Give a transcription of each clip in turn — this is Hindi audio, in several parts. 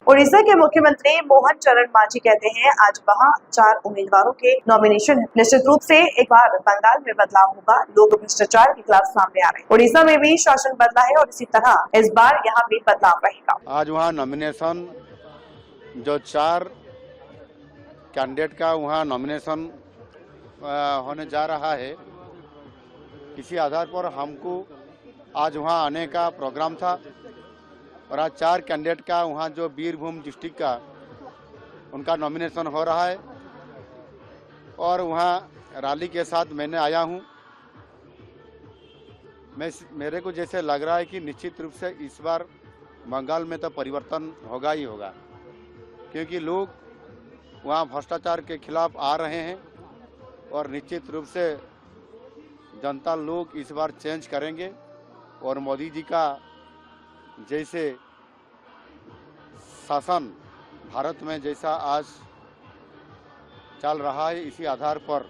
उड़ीसा के मुख्यमंत्री मोहन चरण मांझी कहते हैं आज वहां 4 उम्मीदवारों के नॉमिनेशन है। निश्चित रूप से एक बार बंगाल में बदलाव होगा। लोग भ्रष्टाचार के खिलाफ सामने आ रहे हैं। उड़ीसा में भी शासन बदला है और इसी तरह इस बार यहाँ भी बदलाव रहेगा। आज वहाँ नॉमिनेशन जो 4 कैंडिडेट का वहाँ नॉमिनेशन होने जा रहा है, किसी आधार पर हमको आज वहाँ आने का प्रोग्राम था और आज 4 कैंडिडेट का वहाँ जो बीरभूम डिस्ट्रिक्ट का उनका नॉमिनेशन हो रहा है और वहाँ रैली के साथ मैंने आया हूँ। मेरे को जैसे लग रहा है कि निश्चित रूप से इस बार बंगाल में तो परिवर्तन होगा ही होगा, क्योंकि लोग वहाँ भ्रष्टाचार के खिलाफ आ रहे हैं और निश्चित रूप से जनता लोग इस बार चेंज करेंगे और मोदी जी का जैसे शासन भारत में जैसा आज चल रहा है, इसी आधार पर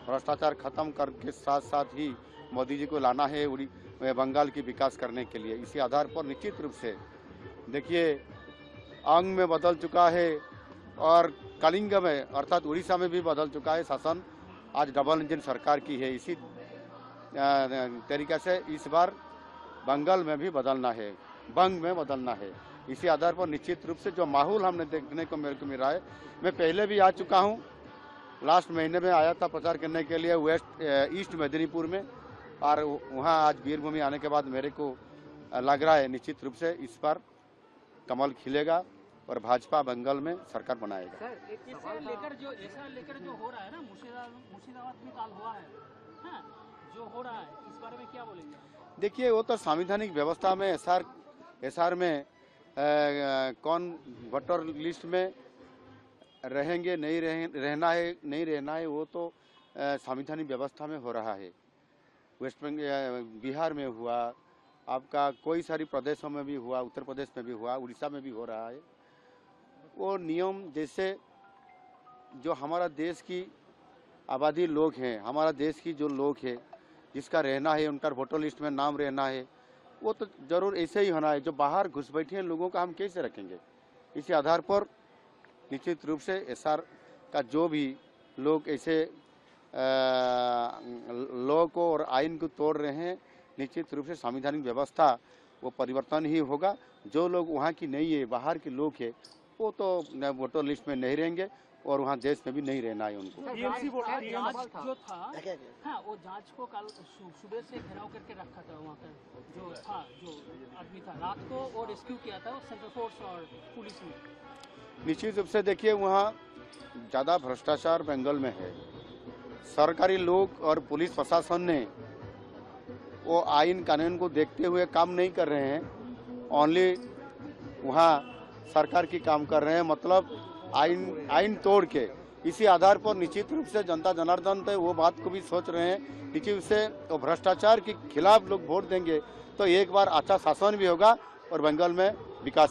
भ्रष्टाचार खत्म करके साथ साथ ही मोदी जी को लाना है बंगाल की विकास करने के लिए। इसी आधार पर निश्चित रूप से देखिए अंग में बदल चुका है और कलिंग में अर्थात उड़ीसा में भी बदल चुका है। शासन आज डबल इंजन सरकार की है। इसी तरीके से इस बार बंगाल में भी बदलना है, बंग में बदलना है। इसी आधार पर निश्चित रूप से जो माहौल हमने देखने को मेरे को मिला है, मैं पहले भी आ चुका हूँ। लास्ट महीने में आया था प्रचार करने के लिए ईस्ट मेदिनीपुर में, और वहाँ आज वीरभूमि आने के बाद मेरे को लग रहा है निश्चित रूप से इस बार कमल खिलेगा और भाजपा बंगाल में सरकार बनाएगा। सर, ऐसा लेकर जो हो रहा है ना, मुर्शिदाबाद में काल हुआ है, हाँ, जो हो रहा है इस बारे में क्या बोलेंगे? देखिए वो तो संवैधानिक व्यवस्था में एसआर में कौन वोटर लिस्ट में रहेंगे, रहना है वो तो संवैधानिक व्यवस्था में हो रहा है। वेस्ट बंगाल बिहार में हुआ, आपका कोई सारी प्रदेशों में भी हुआ, उत्तर प्रदेश में भी हुआ, उड़ीसा में भी हो रहा है। वो नियम जैसे जो हमारा देश की आबादी लोग हैं, हमारा देश की जो लोग हैं जिसका रहना है, उनका वोटर लिस्ट में नाम रहना है, वो तो जरूर ऐसे ही होना है। जो बाहर घुस बैठे हैं लोगों का हम कैसे रखेंगे? इसी आधार पर निश्चित रूप से एसआर का जो भी लोग ऐसे लॉ को और आइन को तोड़ रहे हैं, निश्चित रूप से संवैधानिक व्यवस्था वो परिवर्तन ही होगा। जो लोग वहाँ की नहीं है, बाहर के लोग हैं, वो तो वोटर लिस्ट में नहीं रहेंगे और वहाँ देश में भी नहीं रहना है उनको। जो था हाँ, वो जांच को कल सुबह से घेराव करके रखा था। वहाँ पर जो आदमी था रात को और रेस्क्यू किया था सेंट्रल फोर्स और पुलिस ने। निश्चित रूप से देखिए वहाँ ज़्यादा भ्रष्टाचार बंगाल में है। सरकारी लोग और पुलिस प्रशासन ने वो आइन कानून को देखते हुए काम नहीं कर रहे हैं, ओनली वहाँ सरकार की काम कर रहे हैं, मतलब आइन तोड़ के। इसी आधार पर निश्चित रूप से जनता जनार्दन तो वो बात को भी सोच रहे हैं, निश्चित रूप से तो भ्रष्टाचार के खिलाफ लोग वोट देंगे तो एक बार अच्छा शासन भी होगा और बंगाल में विकास